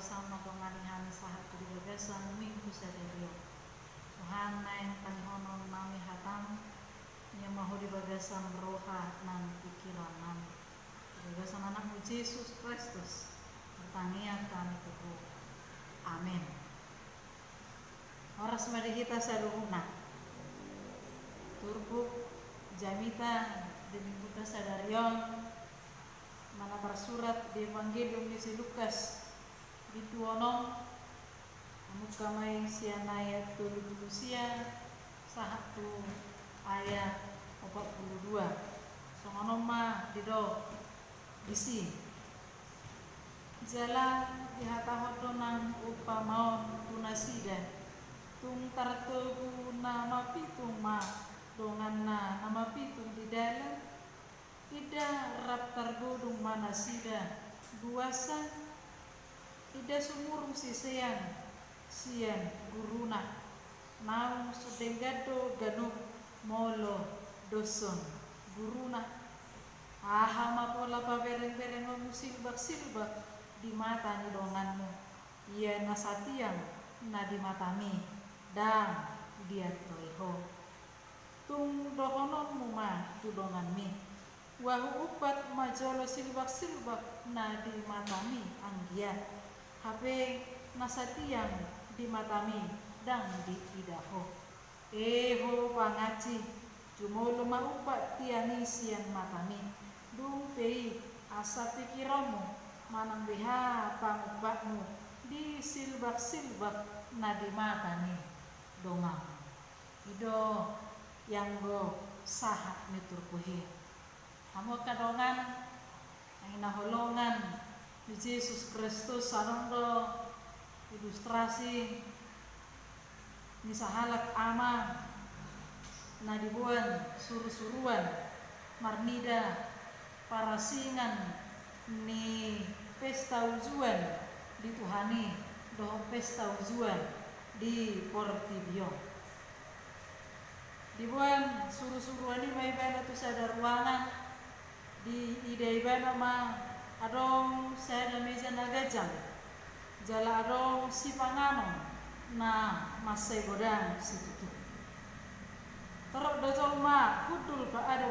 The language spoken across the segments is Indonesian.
sama dongani hani sahat di bagasan minggu sadario Tuhan naing kanihonon nami hatam yang mahu di bagasan roha nan pikiran nami di bagasan anakmu Yesus Kristus pertanian kami tubuh amin. Oras mari kita saluhuna turbuk jamita demi buka sadarion mana tersurat di Evangelium di Lukas di tuono muka mai sian ayat 70 sahatu ayat 42 songono ma dido isi jalan dihatahodonan upamaon tunasida tung tartogu nama pitung ma dongan nama pitung di dalam ida rap targodung mana sida guasa ida sumurung sisean sian guruna naung sudengado ganuk molo doson guruna ahama pola pabereng-bereng silbak-silbak di mata ni donganmu ia nasatiang na di matami dan dia toiho tung dohononmu ma tu donganmi wahu upat majolo silbak-silbak na di matami anggia hape nasatiang di matami dan di idaho eho pangaci jumolo maupat tiani siang matami dung pei asa pikiranmu manang beha pangupatmu di silbak-silbak na di matani dongang ido yang go sahat miturkuhi amo kadongan ang inaholongan di Yesus Kristus sarongdo ilustrasi ni sahalak ama na dibuan suru-suruan marnida parasingan ni pesta ujuan di Tuhani doh pesta ujuan di Portibio dibuan suru-suruan ni may bana tu sada ruangan di ida ibana ma adong sada meja nagajang jala adong si pangano na masay godang si tutu terok dojol ma kudul pa ado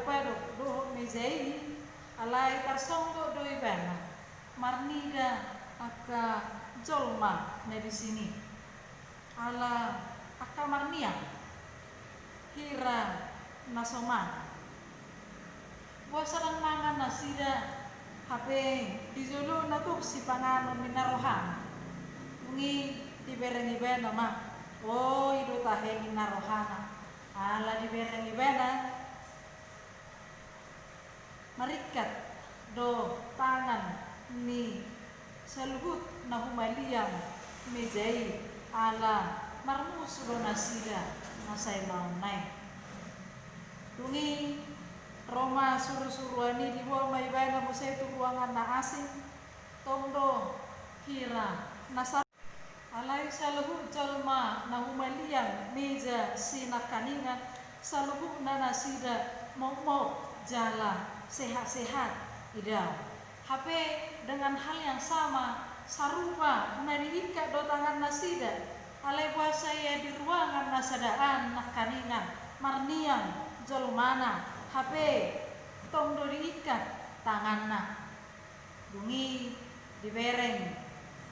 doh meja ini alai tarsonggo do ibana marnida aka jolma na di sini ala aka marnia hira nasoman wasaran mangan nasida hape dijolo natuk si pangano minarohan ungi diberengi bena ma oh ido tahe minarohana ala diberengi bena marikat do tangan ni seluhut na humaliang mejai ala marmus do nasida nasay maunay tungi Roma suru-suruani di bawah may bana mo sa ito ruangan na asing tondo hira nasa alay sa luhut jalma na humaliang meja sinakaningan sa luhut na nasida momok jala sehat-sehat idaw hape dengan hal yang sama sarupa nariika do tangan nasida alay buasa ya di ruangan nasadaan nakaningan marniang jolmana hape tongdo diikat tanganna dungi dibereng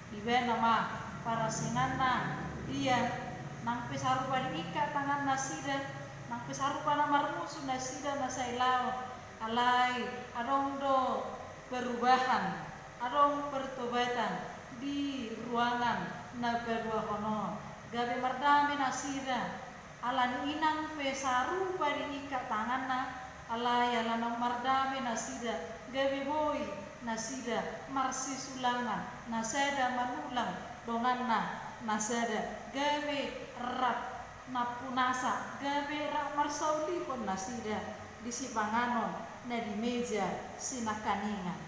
dibena ma para singanna dia nang pesarupa diikat tangan nasida nang pesarupa na marmusu nasida nasailao alai adong do perubahan adong pertobatan di ruangan na berdua hono gabe mardame nasida alan inang pesarupa diikat tanganna alay alanang mardame nasida gabe boy nasida marsi sulangan nasada manulang donganna nasada gabe rap napunasa gabe rak marsauli pun nasida di sipanganon na di meja sinakaningan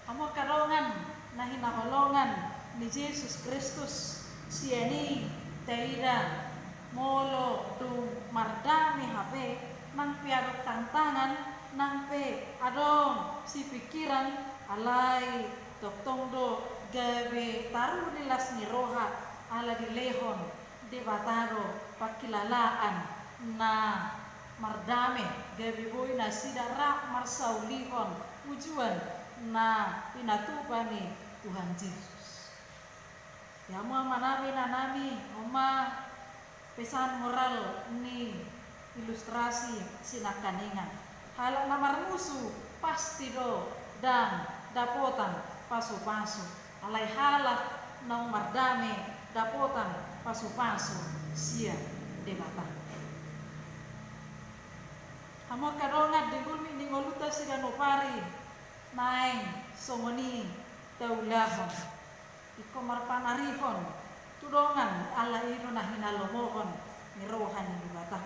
amo karongan na hinaholongan ni Yesus Kristus siani taida molo tu mardami hape nang piadok tantangan nang pe adong si pikiran alai toktong do gabe taru nilas ni roha ala di lehon de bataro pakilalaan na mardame gabe boy na sidara marsaulihon tujuan na pinatupani Tuhan Yesus. Ya manami nanami oma pesan moral ni ilustrasi sinakaningan. Halak namar musuh pasti do dan dapotan pasu-pasu. Alai halak nang mardame dapotan pasu-pasu sia debatan. Hamo kadongat digulmi ningoluta sida nopari naeng songoni taulahon. Iko marpanarihon tudongan ala ino na hinalomohon ni rohan ni bata.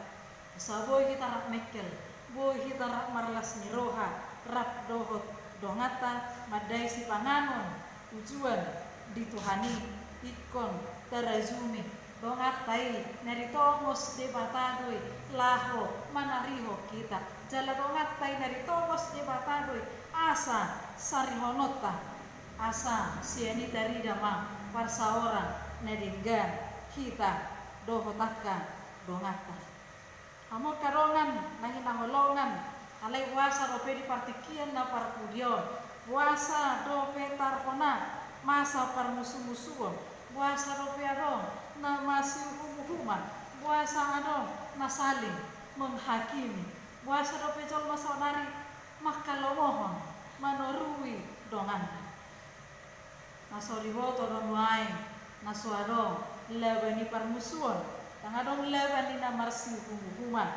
Saboy kita rak mekel, boy kita rak marlas ni roha, rap dohot dongata madai si panganon tujuan dituhani ikon tarazumi dongatai nari tomos de batadoi laho manariho kita jala dongatai nari tomos de batadoi asa sarihonota asa siani dari dama parsa orang nedinggan kita dohotaka dongata amo karongan nahi nangolongan alai wasa dope di partikian na parpudion wasa dope tarpona masa parmusuh-musuhon wasa dope adong na masih hukum-hukuman wasa adong na saling menghakimi wasa dope jol masonari makalomohon manorui dongan nasoriboto don wae nasuado lebani parmusuhon tangadong lebani na marsi hukum-hukuman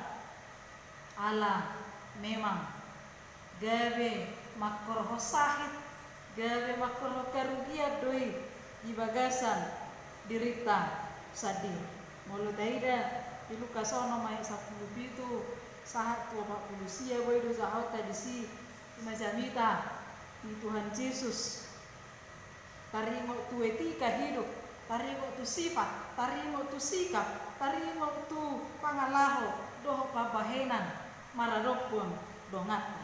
ala memang gabe makoroh sahid gabe makoroh kerugian doi di bagasan dirita sadir mulu daida di lukasono mai 10 pitu sahat 20 sia boy do sahat tadi si majamita di Tuhan Yesus tarimo tu etika hidup tarimo tu sifat tarimo tu sikap tarimo tu pangalaho doh pabahenan maradopon dongat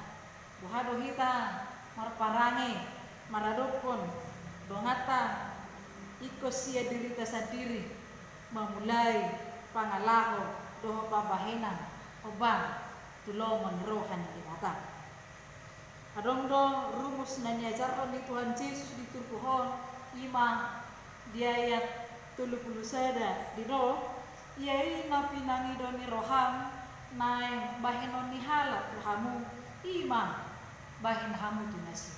buhado hita marparange maradopon dongata iko sia dirita sendiri memulai pangalaho doho pabahenan oban tulongon rohan di mata adong do rumus na niajaron ni Tuhan Yesus di turpuhon ima di ayat 30 sada di do iai na pinangi do ni roham naeng bahenon ni halat hamu ima bahen hamu tunasi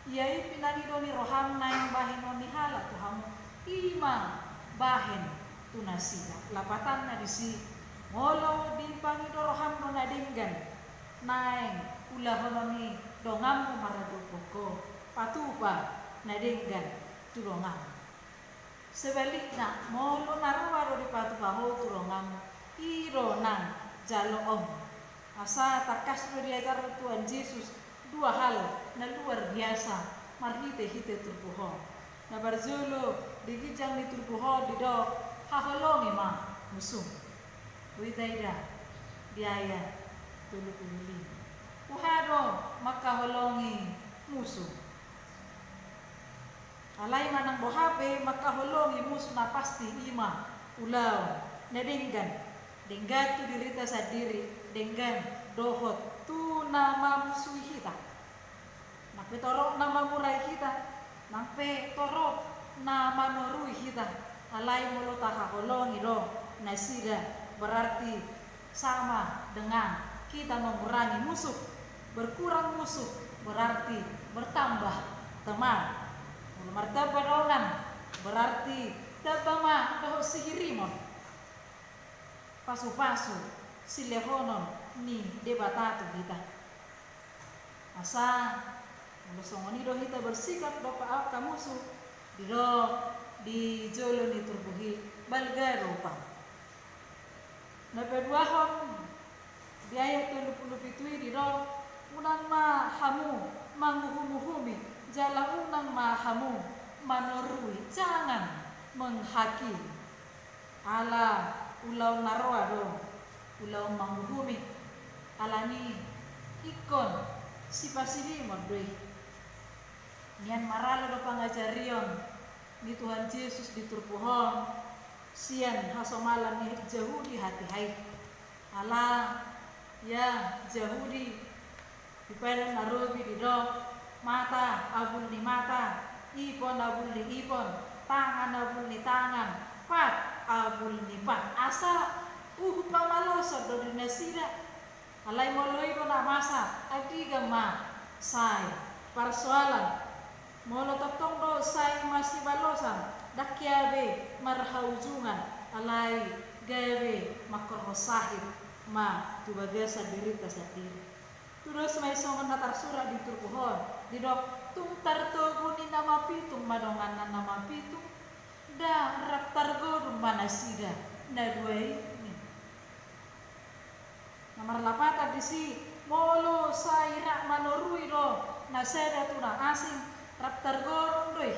iai pinangi do ni roham naeng bahenon ni halat hamu ima bahen tunasi lapatan na disi ngolo di pangi do roham do nadinggan naeng ulahono ni dongam maradopoko patupa nadinggan tulongam sebaliknya ngolo naruwaro di patupa ho tulongam iro nang jalo om asa takas do diajar Tuhan Yesus dua hal na luar biasa marhite hite turpuho na barzulu digijang di turpuho di do haholongi ma musum witaida biaya 25 uhado makaholongi musuh alai manang bohape makaholongi musuh na pasti ima ulau nedinggan denggan tu dirita sadiri denggan dohot tu nama musuh kita nakpe torok nama murai kita nakpe torok nama norui kita alai mulu takaholongi do nasida berarti sama dengan kita mengurangi musuh berkurang musuh berarti bertambah teman martaba dongan berarti tabama doh sihirimon pasu-pasu silehonon ni debatatu kita asa mulusongoni do kita bersikap dopa ka musuh di jolo ni turbuhi balga ropa na berduahon biaya 27 di do unang ma hamu manguhumuhumi jala unang ma hamu manorui jangan menghakimi ala ulau naroa do ulau manguhumi alani ikon si pasilimon doi nian maralo do pangajarion ni Tuhan Yesus diturpuhon sian hasomalan ni Yahudi hati hai ala ya Yahudi dipadan narobi di do mata abul ni mata ipon abul ni ipon tangan abul ni tangan pat abul ni pat asa pamaloso do dinasida alai moloi do na masa adiga ma sai persoalan molo totong do sai masih balosan dakyabe marhaujungan alai gawe makorosahid ma tu bagasa dirita sendiri terus may songon na tarsura di turkuhon di dok tung tartoguni nama pitung madongan na nama pitung da raptargo rumana sida na duai nomor lapata di si molo saira manorui do na seda tu na asing raptargo doi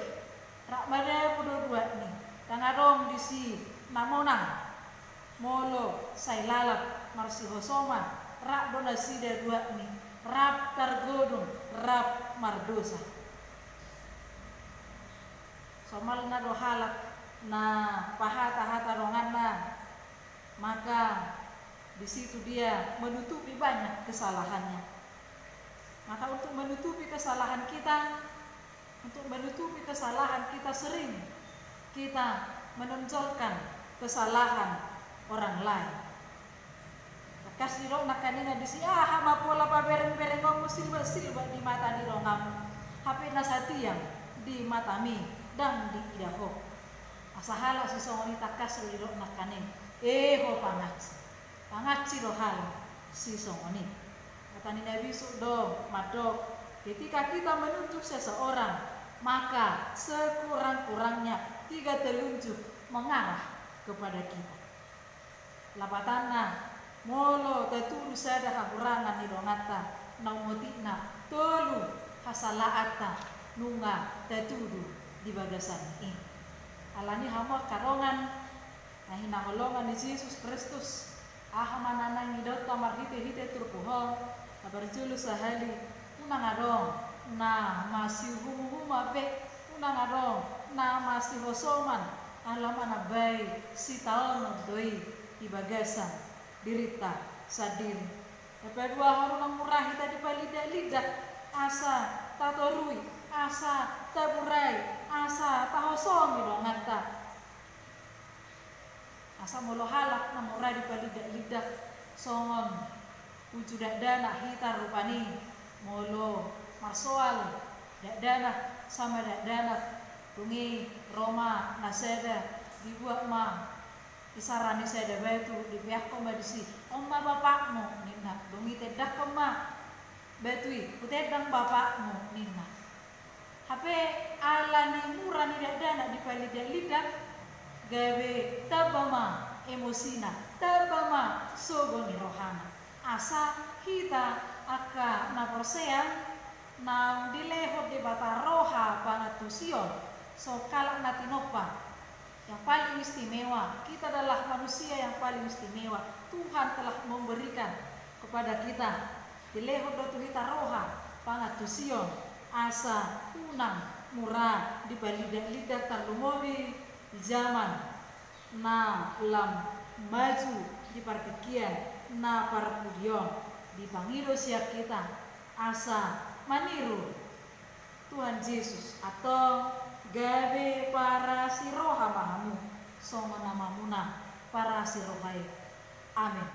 rak made pudo dua ni tangadong di si namonang molo sai lalap marsi hosoman rak donasida dua ni rap targodong rap mardosa somal na do halak na pahata-hata ronganna maka di situ dia menutupi banyak kesalahannya. Maka untuk menutupi kesalahan kita sering kita menonjolkan kesalahan orang lain. Kasih dong nakanina di si hama pola pa bereng-bereng ngomong silba-silba di mata di rongam. Hape nasatiang di mata mi dan di idaho. Asahala si songonita kasih di rong nakanin. Ho pangaci do hal si songoni. Kata ni Nabi do madok. Ketika kita menunjuk seseorang, maka sekurang-kurangnya 3 telunjuk mengarah kepada kita. Lapatanna molo tatulu sada haburangan ni donata naumotina tolu hasalaata nunga tatudu di bagasan ini. Alani hama karongan nahina holongan ni Yesus Kristus ahamanana ngidot tamar hite turpuho kabar julu sahali unang adong na masih huma be unang adong na masih hosoman alamana bay si taon doi di bagasan dirita sadiri. Tapi dua harunang murahi tadi lidah asa tatorui asa taburai asa tahosomi dong ngata asa molo halak na murah di lidah songon uju dana hitar rupani molo marsoal dana sama dana tungi Roma naseda dibuat ma isarani saya batu di pihak komedisi omma bapakmu nina dongi tedak kema batui utedang bapakmu nina hape alani murani dana di lidah gawe tabama emosina tabama sogoni rohana asa kita aka na persean na dilehot di bata roha panatusion so kalak natinopa yang paling istimewa. Kita adalah manusia yang paling istimewa. Tuhan telah memberikan kepada kita dilehot do tuhita roha pangatusion asa unang murah di lidah tarlumobi di zaman na lam maju di perpikian na parpudion di pangido siap kita asa maniru Tuhan Yesus atau gawe para si roha mahamu songo nama muna para si rohai amin.